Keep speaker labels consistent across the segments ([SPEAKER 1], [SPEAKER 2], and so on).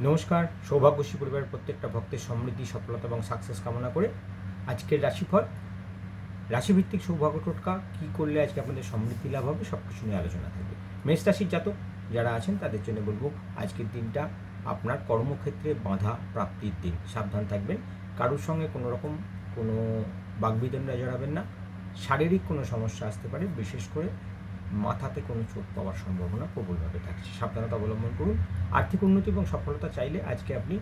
[SPEAKER 1] নমস্কার। সৌভাগ্যশ্রী পরিবারের প্রত্যেকটা ভক্তের সমৃদ্ধি, সফলতা এবং সাকসেস কামনা করে আজকের রাশিফল, রাশিভিত্তিক সৌভাগ্য টোটকা কী করলে আজকে আপনাদের সমৃদ্ধি লাভ হবে সব কিছু নিয়ে আলোচনা থাকবে। মেষ রাশির জাতক যারা আছেন তাদের জন্য বলবো আজকের দিনটা আপনার কর্মক্ষেত্রে বাধা প্রাপ্তির দিন। সাবধান থাকবেন, কারোর সঙ্গে কোনো রকম কোনো বাগবিতণ্ডা জড়াবেন না। শারীরিক কোনো সমস্যা আসতে পারে, বিশেষ করে মাথাতে কোনো চোট পাওয়ার সম্ভাবনা প্রবলভাবে থাকছে, সাবধানতা অবলম্বন করুন। আর্থিক উন্নতি এবং সফলতা চাইলে আজকে আপনি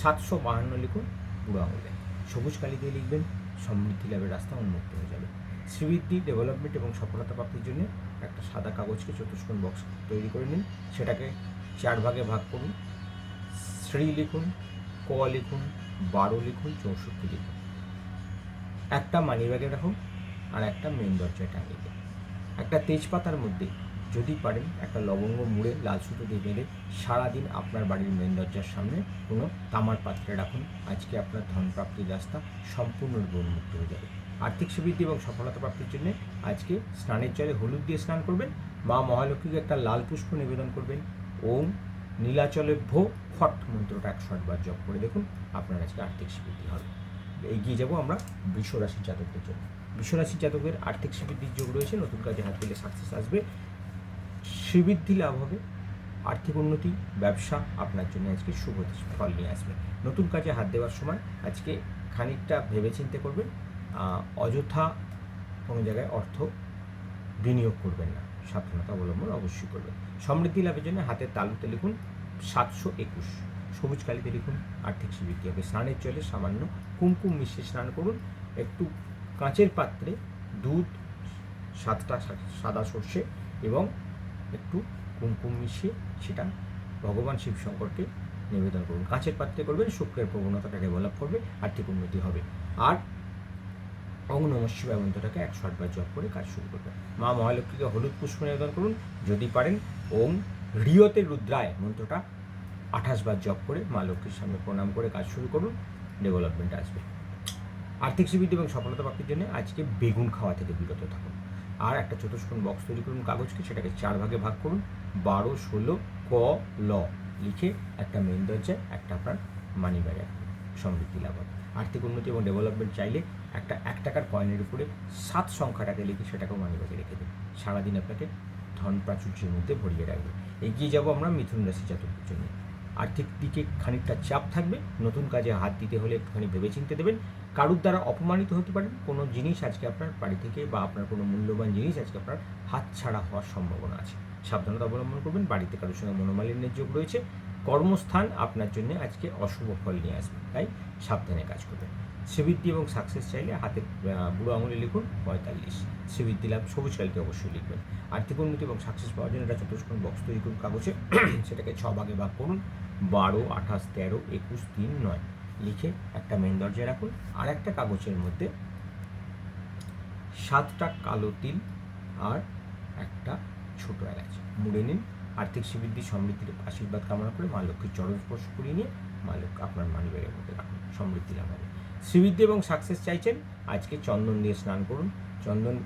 [SPEAKER 1] 752 লিখুন বুড়ো আঙুলে, সবুজ কালি দিয়ে লিখবেন, সমৃদ্ধি লাভের রাস্তা উন্মুক্ত হয়ে যাবে। শ্রীবৃদ্ধি, ডেভেলপমেন্ট এবং সফলতা প্রাপ্তির জন্য একটা সাদা কাগজকে চতুষ্কোণ বক্স তৈরি করে নিন, সেটাকে 4 ভাগে ভাগ করুন। শ্রী লিখুন, ক লিখুন, 12 লিখুন, 64 লিখুন। একটা মানি ব্যাগে রাখুন আর একটা মেন দরজায় টাঙিয়ে দিন। একটা তেজপাতার মধ্যে যদি পারেন একটা লবঙ্গ মুড়ে লাল সুতো দিয়ে বেঁধে সারাদিন আপনার বাড়ির মেন দরজার সামনে কোনো তামার পাত্রে রাখুন। আজকে আপনার ধন প্রাপ্তির রাস্তা সম্পূর্ণরূপে উন্মুক্ত হয়ে যাবে। আর্থিক সমৃদ্ধি এবং সফলতা প্রাপ্তির জন্য আজকে স্নানের জলে হলুদ দিয়ে স্নান করবেন। মা মহালক্ষ্মীকে একটা লাল পুষ্প নিবেদন করবেন। ওম নীলাচলে ভো ফট মন্ত্রটা 108 বার জপ করে দেখুন, আপনার আজকে আর্থিক সমৃদ্ধি হবে। এগিয়ে যাব আমরা বৃষ রাশির জাতকদের জন্য। বৃষ রাশির জাতকের আর্থিক শ্রীবৃদ্ধির যোগ রয়েছে, নতুন কাজে হাত দিলে সাকসেস আসবে, শ্রীবৃদ্ধি লাভ হবে, আর্থিক উন্নতি, ব্যবসা আপনার জন্য আজকে শুভ ফল নিয়ে আসবে। নতুন কাজে হাত দেওয়ার সময় আজকে খানিকটা ভেবেচিন্তে করবেন, অযথা কোনো জায়গায় অর্থ বিনিয়োগ করবেন না, সাবধানতা অবলম্বন অবশ্যই করবেন। সমৃদ্ধি লাভের জন্য হাতের তালুতে লিখুন 721, সবুজ কালিতে লিখুন, আর্থিক শ্রীবৃদ্ধি হবে। স্নানের জলে সামান্য কুমকুম মিশিয়ে স্নান করুন। একটু কাঁচের পাত্রে দুধ, 7টা সাদা সর্ষে এবং একটু কুমকুম মিশিয়ে সেটা ভগবান শিব শঙ্করকে নিবেদন করুন। কাঁচের পাত্রে করবেন, শুক্রের প্রবণতাটা ডেভেলপ করবে, আর্থিক উন্নতি হবে। আর ওম নমঃ শিবায় মন্ত্রটাকে 108 বার জপ করে কাজ শুরু করবেন। মা মহালক্ষ্মীকে হলুদ পুষ্প নিবেদন করুন। যদি পারেন ওম হ্রিয়তে রুদ্রায় মন্ত্রটা 28 বার জপ করে মা লক্ষ্মীর সামনে প্রণাম করে কাজ শুরু করুন, ডেভেলপমেন্ট আসবে। আর্থিক শ্রীবৃদ্ধি এবং সফলতা প্রাপ্তির জন্য আজকে বেগুন খাওয়া থেকে বিরত থাকুন। আর একটা চতুষ্কোণ বক্স তৈরি করুন কাগজকে, সেটাকে 4 ভাগে ভাগ করুন। 12, 16, ক, ল লিখে একটা মেন দরজায়, একটা আপনার মানি ব্যাগে রাখুন, সমৃদ্ধি লাভ হবে। আর্থিক উন্নতি এবং ডেভেলপমেন্ট চাইলে একটা 1 টাকার কয়েনের উপরে 7 সংখ্যাটাকে লিখে সেটাকেও মানি ব্যাগে রেখে দিন, সারাদিন আপনাকে ধন প্রাচুর্যের মধ্যে ভরিয়ে রাখবে। এগিয়ে যাব আমরা মিথুন রাশি জাতকদের জন্য। আর্থিক দিকে খানিকটা চাপ থাকবে, নতুন কাজে হাত দিতে হলে একটুখানি ভেবেচিন্তে দেবেন। কারুর দ্বারা অপমানিত হতে পারেন, কোনো জিনিস আজকে আপনার বাড়ি থেকে বা আপনার কোনো মূল্যবান জিনিস আজকে আপনার হাত ছাড়া হওয়ার সম্ভাবনা আছে, সাবধানতা অবলম্বন করবেন। বাড়িতে কারোর সঙ্গে মনোমালিন্যের যোগ রয়েছে। কর্মস্থান আপনার জন্য আজকে অশুভ ফল নিয়ে আসবে, তাই সাবধানে কাজ করবেন। শ্রীবৃদ্ধি এবং সাকসেস চাইলে হাতে বুড়ো আঙুলে লিখুন 45, শ্রীবৃদ্ধি লাভ সবুজ কালিতে অবশ্যই লিখবেন। আর্থিক উন্নতি এবং সাকসেস পাওয়ার জন্য একটা চতুষ্কোণ বক্স তৈরি করুন কাগজে, সেটাকে 6 ভাগে ভাগ করুন। 12, 28, 13, 21, 3, 9 লিখে একটা মেন দরজায় রাখুন। আর একটা কাগজের মধ্যে 7টা কালো তিল আর একটা ছোট এলাচ মুড়ে নিন। আর্থিক শ্রীবৃদ্ধি সমৃদ্ধির আশীর্বাদ কামনা করে মা লক্ষ্মীর চরণ স্পর্শ করিয়ে নিয়ে মা লক্ষ্মী আপনার মানিব্যাগের মধ্যে রাখুন, সমৃদ্ধি লাভ হবে। শ্রীবৃদ্ধি এবং সাকসেস চাইছেন আজকে চন্দন দিয়ে স্নান করুন। চন্দন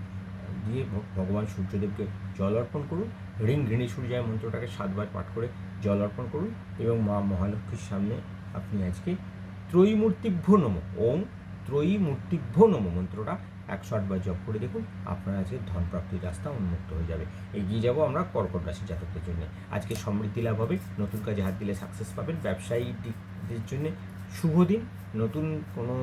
[SPEAKER 1] দিয়ে ভগবান সূর্যদেবকে জল অর্পণ করুন। রিং ঘৃণী সূর্যায় মন্ত্রটাকে 7 বার পাঠ করে জল অর্পণ করুন এবং মা মহালক্ষ্মীর সামনে আপনি আজকে ত্রয়ীমূর্তিভ্যো নমঃ, ওম ত্রয়ীমূর্তিভ্যো নমঃ মন্ত্রটা 108 বার জপ করে দেখুন, আপনার আজকে ধন প্রাপ্তির রাস্তা উন্মুক্ত হয়ে যাবে। এগিয়ে যাব আমরা কর্কট রাশি জাতকদের জন্য। আজকে সমৃদ্ধি লাভ হবে, নতুন কাজে হাত দিলে সাকসেস পাবেন। ব্যবসায়ী দিকদের জন্য শুভ দিন, নতুন কোনো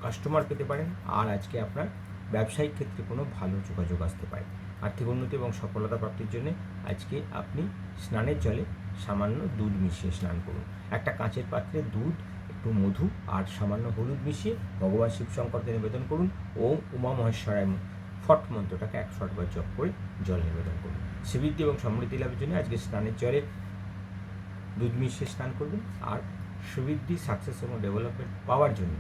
[SPEAKER 1] কাস্টমার পেতে পারেন। আর আজকে আপনার ব্যবসায়িক ক্ষেত্রে কোনো ভালো যোগাযোগ আসতে পারে। আর্থিক উন্নতি এবং সফলতা প্রাপ্তির জন্য আজকে আপনি স্নানের জলে সামান্য দুধ মিশিয়ে স্নান করুন। একটা কাঁচের পাত্রে দুধ, একটু মধু আর সামান্য হলুদ মিশিয়ে ভগবান শিব শঙ্করকে নিবেদন করুন। ওম উমা মহেশ্বরায় ফট মন্ত্রটাকে 108 বার জপ করে জল নিবেদন করুন। শ্রীবৃদ্ধি এবং সমৃদ্ধি লাভের জন্য আজকে স্নানের জলে দুধ মিশিয়ে স্নান করবেন। আর শ্রীবৃদ্ধি, সাকসেস এবং ডেভেলপমেন্ট পাওয়ার জন্য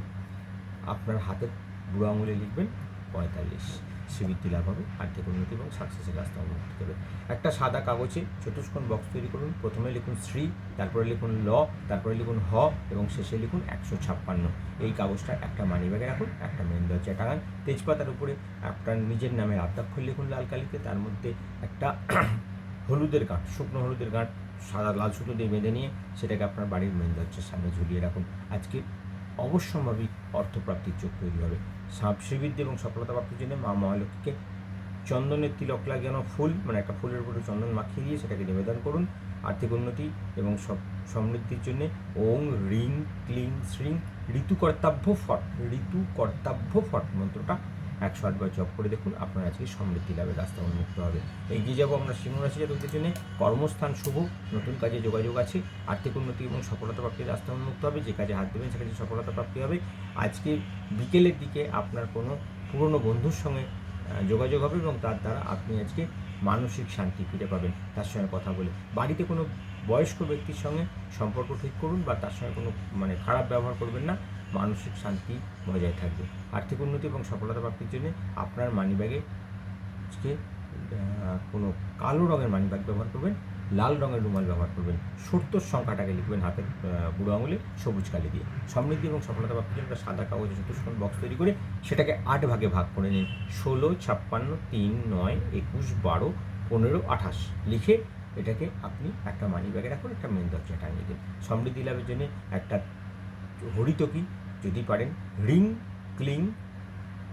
[SPEAKER 1] আপনার হাতের বুড়ো আঙুলে লিখবেন 45, শ্রীবৃদ্ধি লাভ হবে, আর্থিক উন্নতি এবং সাকসেসের রাস্তা উন্নতি দেবে। একটা সাদা কাগজে চতুষ্কোণ বক্স তৈরি করুন। প্রথমে লিখুন শ্রী, তারপরে লিখুন ল, তারপরে লিখুন হ এবং শেষে লিখুন 156। এই কাগজটা একটা মানি ব্যাগে রাখুন, একটা মেন দরজায় টাঙান। তেজপাতার উপরে আপনার নিজের নামের আদ্যাক্ষর লিখুন লাল কালিতে, তার মধ্যে একটা হলুদের গাঁট, শুকনো হলুদের গাঁট সাদা লাল সুতো দিয়ে বেঁধে নিয়ে সেটাকে আপনার বাড়ির মেন দরজার সামনে ঝুলিয়ে রাখুন। আজকে অবশ্যম্ভাবী অর্থপ্রাপ্তির যোগ তৈরি হবে। শ্রীবৃদ্ধি এবং সফলতা প্রাপ্তির জন্য মা মহালক্ষ্মীকে চন্দনের তিলক লাগানো ফুল, মানে একটা ফুলের উপরে চন্দন মাখিয়ে দিয়ে সেটাকে নিবেদন করুন। আর্থিক উন্নতি এবং সমৃদ্ধির জন্য ওং রিং ক্লিং শ্রিং ঋতুকর্তাভ্য ফট মন্ত্রটা 108 বার জপ করে দেখুন, আপনার আজকে সমৃদ্ধি লাভের রাস্তা উন্মুক্ত হবে। এগিয়ে যাবো আমরা সিংহ রাশি জাতকদের জন্য। কর্মস্থান শুভ, নতুন কাজে যোগাযোগ আছে, আর্থিক উন্নতি এবং সফলতা প্রাপ্তির রাস্তা উন্মুক্ত হবে। যে কাজে হাত দেবেন সে কাজে সফলতা প্রাপ্তি হবে। আজকে বিকেলের দিকে আপনার কোনো পুরনো বন্ধুর সঙ্গে যোগাযোগ হবে এবং তার দ্বারা আপনি আজকে মানসিক শান্তি ফিরে পাবেন তার সঙ্গে কথা বলে। বাড়িতে কোনো বয়স্ক ব্যক্তির সঙ্গে সম্পর্ক ঠিক করুন বা তার সঙ্গে কোনো খারাপ ব্যবহার করবেন না, মানসিক শান্তি বজায় থাকবে। আর্থিক উন্নতি এবং সফলতা প্রাপ্তির জন্য আপনার মানিব্যাগে আজকে কোনো কালো রঙের মানিব্যাগ ব্যবহার করবেন, লাল রঙের রুমাল ব্যবহার করবেন, 70 সংখ্যাটাকে লিখবেন হাতের বুড়ো আঙুলে সবুজ কালি দিয়ে। সমৃদ্ধি এবং সফলতা প্রাপ্তির জন্য সাদা কাগজে চতুষ্কোণ বক্স তৈরি করে সেটাকে 8 ভাগে ভাগ করে নিন। 16, 56, 3, 9, 21, 12, 15, 28 লিখে এটাকে আপনি একটা মানিব্যাগে রাখুন, একটা মেন দরজায় টাঙিয়ে দিন। সমৃদ্ধি লাভের জন্য একটা হরিতকি যদি পারেন রিং ক্লিং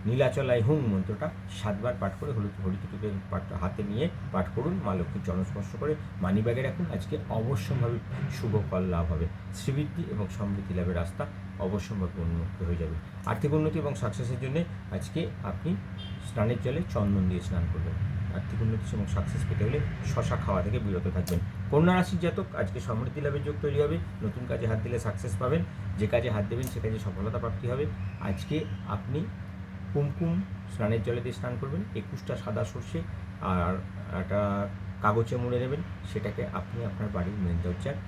[SPEAKER 1] নীলাচলায় হুং মন্ত্রটা 7 বার পাঠ করে হরিতকিকে হাতে নিয়ে পাঠ করুন, মা লক্ষ্মীর জনস্পর্শ করে মানিব্যাগে রাখুন। আজকে অবশ্যম্ভাবী শুভ ফল লাভ হবে। শ্রীবৃদ্ধি এবং সমৃদ্ধি লাভের রাস্তা অবশ্যম্ভাবী উন্মুক্ত হয়ে যাবে। আর্থিক উন্নতি এবং সাকসেসের জন্য আজকে আপনি স্নানের জলে চন্দন দিয়ে স্নান করবেন। আর্থিক উন্নতি এবং সাকসেস পেতে হলে শশা খাওয়া থেকে বিরত থাকবেন। কন্যা রাশির জাতক আজকে সমৃদ্ধি লাভের যোগ তৈরি হবে, নতুন কাজে হাত দিলে সাকসেস পাবেন, যে কাজে হাত দেবেন সে কাজে সফলতা প্রাপ্তি হবে। আজকে আপনি কুমকুম স্নানের জলে দিয়ে স্নান করবেন, 21টা সাদা সর্ষে আর একটা কাগজে মুড়ে নেবেন, সেটাকে আপনি আপনার বাড়ির মেন দরজার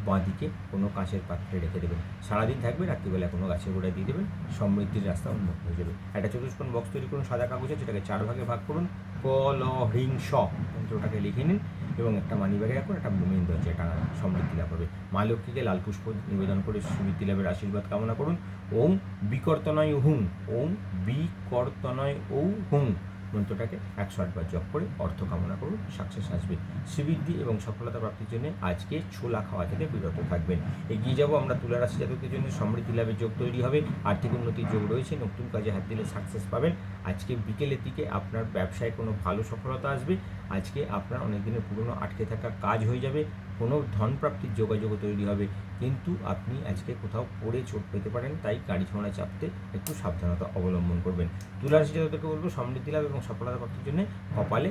[SPEAKER 1] বাঁদিকে কোনো কাঁচের পাত্রে রেখে দেবেন। সারাদিন থাকবে, রাত্রিবেলা কোনো গাছের গোড়ায় দিয়ে দেবেন, সমৃদ্ধির রাস্তা উন্মুক্ত হয়ে যাবে। একটা চতুষ্কোণ বক্স তৈরি করুন সাদা কাগজে, যেটাকে 4 ভাগে ভাগ করুন, ক ল হ্রিং স মন্ত্রটাকে লিখে নিন এবং একটা মানিব্যাগে রাখুন, একটা মেন দরজায় টাঙান, সমৃদ্ধি লাভ হবে। মা লক্ষ্মীকে লাল পুষ্প নিবেদন করে সমৃদ্ধি লাভের আশীর্বাদ কামনা করুন। ওং বিকর্তনয় হুং, ওং বিকর্তনয় ও হুং মন্ত্রটাকে 108 বার জপ করে অর্থ কামনা করুন, সাকসেস আসবে। শ্রীবৃদ্ধি এবং সফলতা প্রাপ্তির জন্য আজকে ছোলা খাওয়া থেকে বিরত থাকবেন। এগিয়ে যাবো আমরা তুলা রাশি জাতকদের জন্য। সমৃদ্ধি লাভের যোগ তৈরি হবে, আর্থিক উন্নতির যোগ রয়েছে, নতুন কাজে হাত দিলে সাকসেস পাবেন। আজকে বিকেলের দিকে আপনার ব্যবসায় কোনো ভালো সফলতা আসবে। আজকে আপনার অনেক দিনের পুরনো আটকে থাকা কাজ হয়ে যাবে, কোনো ধন প্রাপ্তির যোগাযোগও তৈরি হবে। কিন্তু আপনি আজকে কোথাও পড়ে চোট পেতে পারেন, তাই গাড়ি ঘোড়া চাপতে একটু সাবধানতা অবলম্বন করবেন। তুলা রাশি জাতকদেরকে বলবো সমৃদ্ধি লাভ এবং সফলতা প্রাপ্তির জন্য কপালে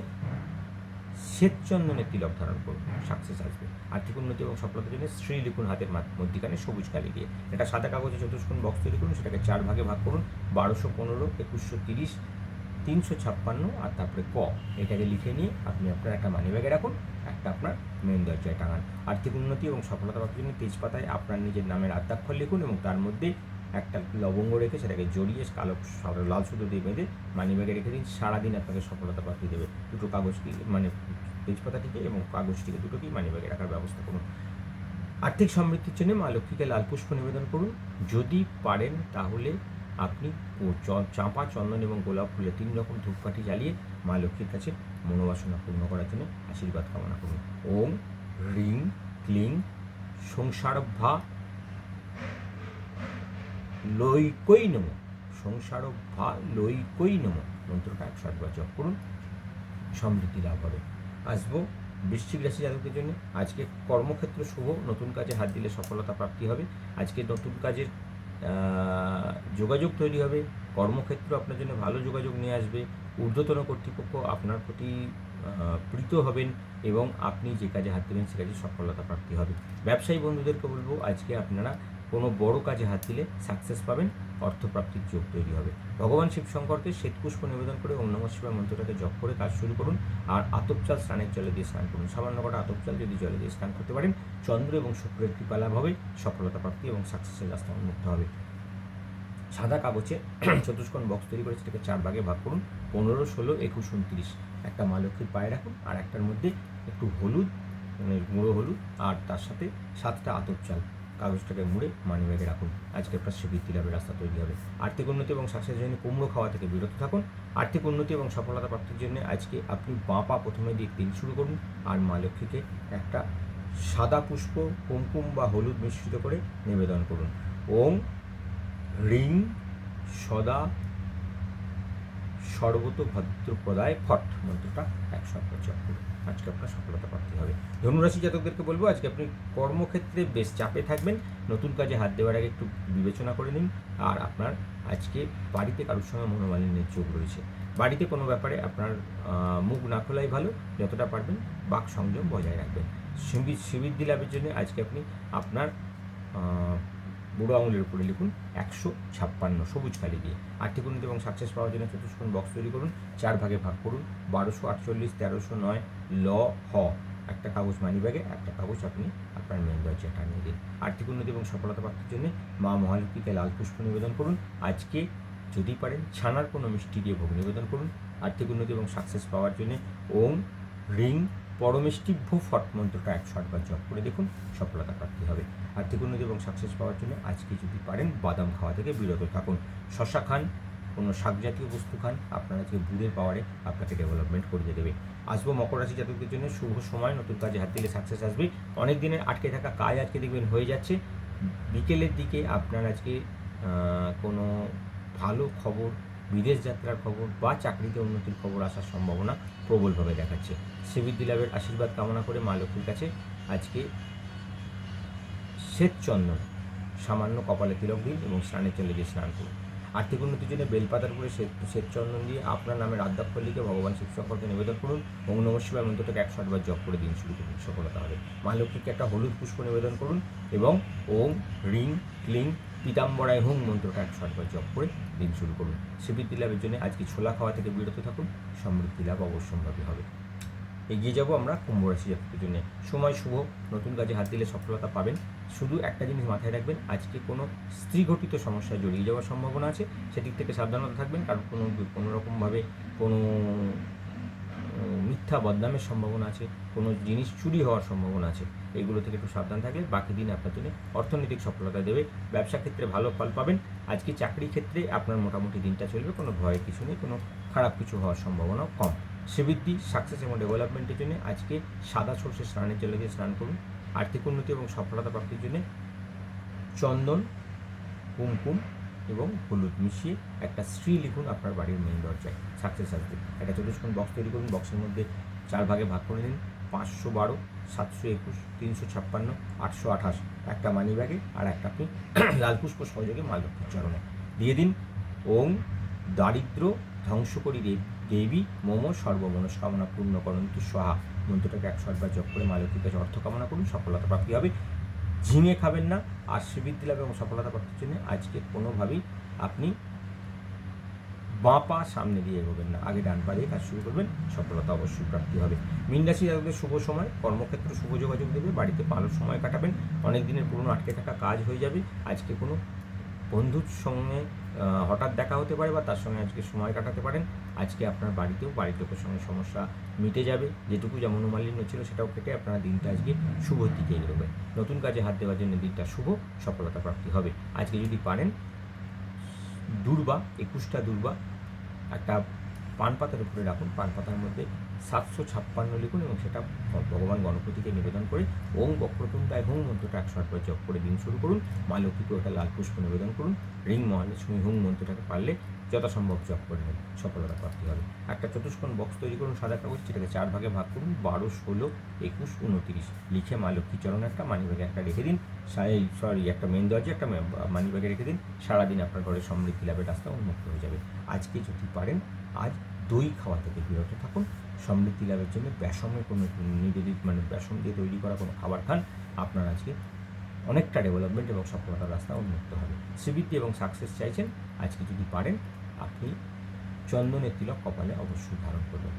[SPEAKER 1] শ্বেতচন্দনের তিলক ধারণ করুন, সাকসেস আসবে। আর্থিক উন্নতি এবং সফলতার জন্য শ্রী লিখুন হাতের মধ্যিখানে সবুজ কালি দিয়ে। এটা সাদা কাগজে চতুষ্কোণ বক্স তৈরি করুন, সেটাকে 4 ভাগে ভাগ করুন, 1215, 2130, 356 আর তারপরে ক এটাকে লিখে নিয়ে আপনি আপনার একটা মানিব্যাগে রাখুন, একটা আপনার মেন দরজায় টাঙান। আর্থিক উন্নতি এবং সফলতা প্রাপ্তির জন্য তেজপাতায় আপনার নিজের নামের আদ্যাক্ষর লিখুন এবং তার মধ্যে একটা লবঙ্গ রেখে সেটাকে জড়িয়ে কালো লাল সুতো দিয়ে বেঁধে মানিব্যাগে রেখে দিন। সারাদিন আপনাকে সফলতা প্রাপ্তি দেবে। দুটো কাগজটি তেজপাতাটিকে এবং কাগজটিকে দুটোকেই মানিব্যাগে রাখার ব্যবস্থা করুন। আর্থিক সমৃদ্ধির জন্য মা লক্ষ্মীকে লাল পুষ্প নিবেদন করুন। যদি পারেন তাহলে আপনি চাঁপা, চন্দন এবং গোলাপ ফুলে 3 রকম ধূপকাঠি জ্বালিয়ে মা লক্ষ্মীর কাছে মনোবাসনা পূর্ণ করার জন্য আশীর্বাদ কামনা করুন। ওম রিং ক্লিং সংসারভ্যা লৈকই নম, সংসারভ্যা লৈকই নম মন্ত্রটা 108 বার জপ করুন, সমৃদ্ধি লাভ হবে। আসবো বৃশ্চিক রাশি জাতকদের জন্য। আজকে কর্মক্ষেত্র শুভ, নতুন কাজে হাত দিলে সফলতা প্রাপ্তি হবে। আজকে নতুন কাজের যোগাযোগ তৈরি হবে, কর্মক্ষেত্র আপনার জন্য ভালো যোগাযোগ নিয়ে আসবে। ঊর্ধ্বতন কর্তৃপক্ষ আপনার প্রতি প্রীত হবেন এবং আপনি যে কাজে হাত দেবেন সে কাজে সফলতা প্রাপ্তি হবে। ব্যবসায়ী বন্ধুদেরকে বলবো আজকে আপনারা কোনো বড় কাজে হাত দিলে সাকসেস পাবেন, অর্থপ্রাপ্তির যোগ তৈরি হবে। ভগবান শিবশঙ্করকে শ্বেতপুষ্প নিবেদন করে ওম নমঃ শিবায় মন্ত্রটাকে জপ করে কাজ শুরু করুন। আর আতপ চাল স্নানের জলে দিয়ে স্নান করুন, সামান্য কটা আতপ চাল যদি জলে দিয়ে স্নান করতে পারেন, চন্দ্র এবং শুক্রের কৃপা লাভ হবে, সফলতা প্রাপ্তি এবং সাকসেসের রাস্তা উন্মুক্ত হবে। সাদা কাগজে চতুষ্কোণ বক্স তৈরি করে সেটাকে 4 ভাগে ভাগ করুন, 15, 16, 21, 29 একটা মা লক্ষ্মীর পায়ে রাখুন, আর একটার মধ্যে একটু হলুদ, গুঁড়ো হলুদ আর তার সাথে 7টা আতপ চাল কাগজটাকে মুড়ে মানিব্যাগে রাখুন। আজকে আপনার শ্রীবৃদ্ধি লাভের রাস্তা তৈরি হবে। আর্থিক উন্নতি এবং সাকসেসের জন্য কুমড়ো খাওয়া থেকে বিরত থাকুন। আর্থিক উন্নতি এবং সফলতা প্রাপ্তির জন্য আজকে আপনি বাঁ পা প্রথমে দিয়ে দিন শুরু করুন আর মা লক্ষ্মীকে একটা সাদা পুষ্প কুমকুম বা হলুদ মিশ্রিত করে নিবেদন করুন। ওং রিং সদা সর্বতোভদ্রপ্রদায় ফট মন্ত্রটা 108 জপ করুন। আজকে আপনার সফলতা প্রাপ্তি হবে। ধনুরাশি জাতকদেরকে বলবো, আজকে আপনি কর্মক্ষেত্রে বেশ চাপে থাকবেন। নতুন কাজে হাত দেওয়ার আগে একটু বিবেচনা করে নিন। আর আপনার আজকে বাড়িতে কারোর সঙ্গে মনোমালিন্যের যোগ রয়েছে। বাড়িতে কোনো ব্যাপারে আপনার মুখ না খোলাই ভালো। যতটা পারবেন বাক সংযম বজায় রাখবেন। সিবৃদ্ধি লাভের জন্য আজকে আপনি আপনার বুড়ো আঙুলের উপরে লিখুন 156 সবুজ কালি দিয়ে। আর্থিক উন্নতি এবং সাকসেস পাওয়ার জন্য চতুষ্কোণ বক্স তৈরি করুন, 4 ভাগে ভাগ করুন। 1248, 1309 ল হ একটা কাগজ মানি ব্যাগে, একটা কাগজ আপনি আপনার মেন দরজায় টানিয়ে দিন। আর্থিক উন্নতি এবং সফলতা প্রাপ্তির জন্য মা মহালক্ষ্মীকে লাল পুষ্প নিবেদন করুন। আজকে যদি পারেন ছানার কোনো মিষ্টি দিয়ে ভোগ নিবেদন করুন। আর্থিক উন্নতি এবং সাকসেস পাওয়ার জন্য ওং রিং পরমেষ্টিভ্য ফট মন্ত্রটা 108 বার জপ করে দেখুন, সফলতা প্রাপ্তি হবে। আর্থিক উন্নতি এবং সাকসেস পাওয়ার জন্য আজকে যদি পারেন বাদাম খাওয়া থেকে বিরত থাকুন। শশা খান, কোনো শাক জাতীয় বস্তু খান, আপনার আজকে বুড়ের পাওয়ারে আপনাকে ডেভেলপমেন্ট করিয়ে দেবে। আসবো মকর রাশি জাতকদের জন্য শুভ সময়, নতুন কাজে হাত দিলে সাকসেস আসবে। অনেক দিনের আটকে থাকা কাজ আজকে দেখবেন হয়ে যাচ্ছে। বিকেলের দিকে আপনার আজকে কোনো ভালো খবর, বিদেশ যাত্রার খবর বা চাকরিতে উন্নতির খবর আসার সম্ভাবনা প্রবলভাবে দেখাচ্ছে। শ্রীবৃদ্ধি লাভের আশীর্বাদ কামনা করে মা লক্ষ্মীর কাছে আজকে শ্বেত চন্দন সামান্য কপালে তিলক দিন এবং স্নানের জলে দিয়ে স্নান করুন। আর্থিক উন্নতির জন্য বেলপাতার উপরে শ্বেত চন্দন দিয়ে আপনার নামে আদ্যাক্ষর লিখে ভগবান শিবশঙ্করকে নিবেদন করুন এবং নমঃ শিবায় মন্ত্রটাকে 108 বার জপ করে দিন শুরু করুন, সফলতা হবে। মা লক্ষ্মীকে একটা হলুদ পুষ্প নিবেদন করুন এবং ওং রিং ক্লিং পীতাম্বরায় হুং মন্ত্রটা 108 বার জপ করে দিন শুরু করুন। শ্রীবৃদ্ধি লাভের জন্য আজকে ছোলা খাওয়া থেকে বিরত থাকুন, সমৃদ্ধি লাভ অবশ্যম্ভাবী হবে। এগিয়ে যাব আমরা কুম্ভ রাশি জাতকদের জন্য। সময় শুভ, নতুন কাজে হাত দিলে সফলতা পাবেন। শুধু একটা জিনিস মাথায় রাখবেন, আজকে কোনো স্ত্রীঘটিত সমস্যায় জড়িয়ে যাওয়ার সম্ভাবনা আছে, সেদিক থেকে সাবধানতা থাকবেন। কারণ কোনো রকমভাবে কোনো মিথ্যা বদনামের সম্ভাবনা আছে, কোনো জিনিস চুরি হওয়ার সম্ভাবনা আছে। এগুলো থেকে একটু সাবধান থাকলে বাকি দিন আপনার জন্য অর্থনৈতিক সফলতা দেবে। ব্যবসা ক্ষেত্রে ভালো ফল পাবেন। আজকে চাকরি ক্ষেত্রে আপনার মোটামুটি দিনটা চলবে, কোনো ভয়ের কিছু নেই, কোনো খারাপ কিছু হওয়ার সম্ভাবনাও কম। শ্রীবৃদ্ধি সাকসেস এবং ডেভেলপমেন্টের জন্য আজকে সাদা সর্ষে স্নানের জলে দিয়ে স্নান করুন। আর্থিক উন্নতি এবং সফলতা প্রাপ্তির জন্য চন্দন কুমকুম এবং হলুদ মিশিয়ে একটা শ্রী লিখুন আপনার বাড়ির মেইন দরজায়, সাকসেস আসবে। একটা চতুষ্কোণ বক্স তৈরি করুন, বক্সের মধ্যে 4 ভাগে ভাগ করে নিন। 512, 721, 356, 828 একটা মানি ব্যাগে আর একটা আপনি লাল পুষ্প সহযোগে মা লক্ষ্মীর চরণে দিয়ে দিন। ওং দারিদ্র ধ্বংস করি দেবী মম সর্বমনস্কামনা পূর্ণ করন্তু স্বাহা মন্ত্রটাকে 108 বার জপ করে মা লক্ষ্মীর কাছে অর্থ কামনা করুন, সফলতা প্রাপ্তি হবে। ঝিঙে খাবেন না। আর শ্রীবৃদ্ধি লাভ এবং সফলতা প্রাপ্তির জন্য আজকে কোনোভাবেই আপনি বাঁ পা সামনে দিয়ে এগোবেন না, আগে ডান পা দিয়ে কাজ শুরু করবেন, সফলতা অবশ্যই প্রাপ্তি হবে। মীন রাশি জাতকদের শুভ সময়, কর্মক্ষেত্রে শুভ যোগাযোগ দেবে, বাড়িতে ভালো সময় কাটাবেন, অনেক দিনের পুরনো আটকে থাকা কাজ হয়ে যাবে। আজকে কোনো বন্ধুর সঙ্গে হঠাৎ দেখা হতে পারে বা তার সঙ্গে আজকে সময় কাটাতে পারেন। আজকে আপনার বাড়িতেও বাড়ির লোকের সঙ্গে সমস্যা মিটে যাবে, যেটুকু যা মনোমালিন্য ছিল সেটাও কেটে আপনার দিনটা আজকে শুভর দিকে এগোবে। নতুন কাজে হাত দেওয়ার জন্য দিনটা শুভ, সফলতা প্রাপ্তি হবে। আজকে যদি পারেন দূর্বা 21টা দূর্বা একটা পান পাতার উপরে রাখুন, পান পাতার মধ্যে 756 লিখুন এবং সেটা ভগবান গণপতিকে নিবেদন করে ওং বক্রতুণ্ডায় হুং মন্ত্রটা 108 বার জপ করে দিন শুরু করুন। মা লক্ষ্মীকে ওটা লাল পুষ্প নিবেদন করুন। রিং মহালক্ষ্মী হুং মন্ত্রটাকে পারলে যথাসম্ভব জপ করে নেন, সফলতা প্রাপ্তি হবে। একটা চতুষ্কোণ বক্স তৈরি করুন সাদা কাগজ, সেটাকে 4 ভাগে ভাগ করুন। 12, 16, 21, 29 লিখে মা লক্ষ্মীর চরণে একটা মানি ব্যাগে একটা রেখে দিন। একটা মেন দরজা একটা মানি ব্যাগে রেখে দিন। সারাদিন আপনার ঘরে সমৃদ্ধি লাভের রাস্তা উন্মুক্ত হয়ে যাবে। আজকে যদি পারেন আজ দই খাওয়া থেকে বিরত থাকুন। সমৃদ্ধি লাভের জন্য বেসনের কোনো নিবেদিত বেসন দিয়ে তৈরি করা কোনো খাবার খান, আপনার আজকে অনেকটা ডেভেলপমেন্ট এবং সফলতার রাস্তা উন্মুক্ত হবে। শ্রীবৃদ্ধি এবং সাকসেস চাইছেন, আজকে যদি পারেন আপনি চন্দনের তিলক কপালে অবশ্যই ধারণ করবেন।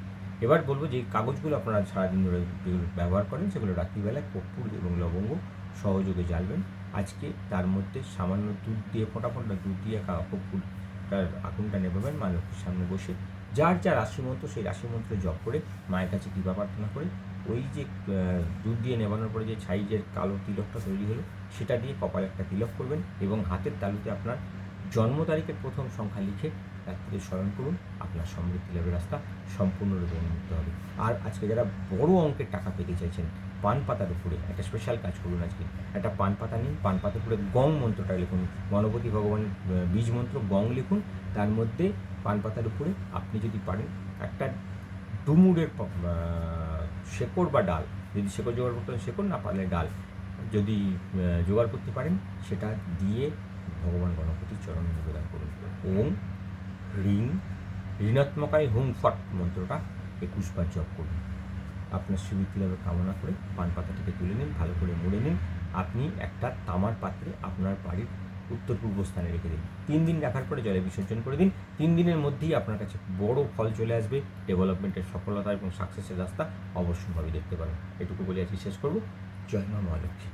[SPEAKER 1] এবার বলবো যে কাগজগুলো আপনারা সারাদিন ধরে যেগুলো ব্যবহার করেন সেগুলো রাত্রিবেলায় কর্পূর এবং লবঙ্গ সহযোগে জ্বালবেন। আজকে তার মধ্যে সামান্য দুধ দিয়ে ফোঁটা দুধ দিয়ে কর্পূরটার আগুনটা নেবেন, মা লক্ষ্মীর সামনে বসে যার যা রাশিমন্ত্র সেই রাশিমন্ত্র জপ করে মায়ের কাছে কৃপা প্রার্থনা করে ওই যে দুধ দিয়ে নেবানোর পরে যে ছাইজের কালো তিলকটা তৈরি হলো সেটা দিয়ে কপালে একটা তিলক করবেন এবং হাতের তালুতে আপনার জন্ম তারিখের প্রথম সংখ্যা লিখে রাত্রিতে স্মরণ করুন। আপনার সমৃদ্ধি লাভের রাস্তা সম্পূর্ণরূপে উন্মুক্ত হবে। আর আজকে যারা বড় অঙ্কের টাকা পেতে চাইছেন, পান পাতার উপরে একটা স্পেশাল কাজ করুন আজকে। একটা পান পাতা নিন, পান পাতার উপরে গং মন্ত্রটা লিখুন, গণপতি ভগবানের বীজ মন্ত্র গং লিখুন। তার মধ্যে পান পাতার উপরে আপনি যদি পারেন একটা ডুমুরের শেকড় বা ডাল, যদি শেকড় জোগাড় করতে পারেন শেকড়, না পারলে ডাল যদি জোগাড় করতে পারেন, সেটা দিয়ে ভগবান গণপতির চরণে নিবেদন করুন। ওম হ্রিং ঋণাত্মকায় হুম ফট মন্ত্রটা 21 বার জপ করুন। আপনার সুবৃদ্ধি লাভের কামনা করে পান পাতাটিকে তুলে নিন, ভালো করে মুড়ে নিন। আপনি একটা তামার পাত্রে আপনার বাড়ির উত্তর পূর্ব স্থানে রেখে দিন। 3 দিন রাখার পরে জলে বিসর্জন করে দিন। 3 দিনের মধ্যেই আপনার কাছে বড় ফল চলে আসবে। ডেভেলপমেন্টের সফলতা এবং সাকসেসের রাস্তা অবশ্যভাবে দেখতে পাবেন। এটুকু বলে আজকে শেষ করব। জয় মা মহালক্ষ্মী।